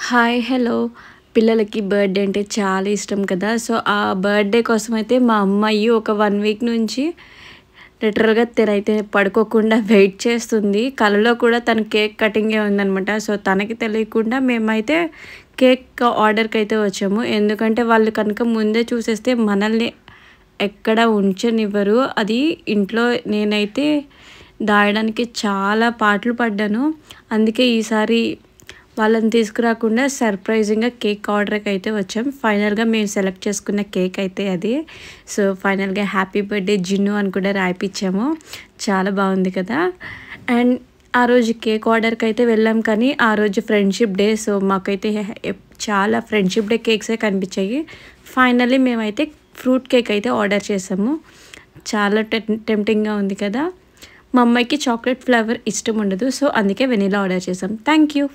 Hi hello పిల్లలకి birthday అంటే చాలా ఇష్టం కదా. సో ఆ బర్త్డే కోసం అయితే మా అమ్మాయి ఒక 1 వీక్ నుంచి లిటరల్గా తినైతే పడుకోకుండా వెయిట్ చేస్తుంది. కలలో కూడా తను కేక్ కటింగే ఉందనమాట. సో తనకి తెలియకుండా మేమైతే కేక్ ఆర్డర్కి అయితే వచ్చాము. ఎందుకంటే వాళ్ళు కనుక ముందే చూసేస్తే మనల్ని ఎక్కడ ఉంచనివ్వరు. అది ఇంట్లో నేనైతే దాయడానికి చాలా పాటలు పడ్డాను. అందుకే ఈసారి వాళ్ళని తీసుకురాకుండా సర్ప్రైజింగ్‌గా కేక్ ఆర్డర్‌కి అయితే వచ్చాం. ఫైనల్‌గా మేము సెలెక్ట్ చేసుకున్న కేక్ అయితే అది. సో ఫైనల్‌గా హ్యాపీ బర్త్‌డే జిన్ను అని కూడా రాయిపిచ్చాము. చాలా బాగుంది కదా. అండ్ ఆ రోజు కేక్ ఆర్డర్‌కి అయితే వెళ్ళాం, కానీ ఆ రోజు ఫ్రెండ్షిప్ డే. సో మాకైతే చాలా ఫ్రెండ్షిప్ డే కేక్సే కనిపించాయి. ఫైనల్లీ మేమైతే ఫ్రూట్ కేక్ అయితే ఆర్డర్ చేసాము. చాలా టెంప్టింగ్‌గా ఉంది కదా. మా అమ్మాయికి చాక్లెట్ ఫ్లేవర్ ఇష్టం ఉండదు. సో అందుకే వెనిలా ఆర్డర్ చేసాం. Thank you.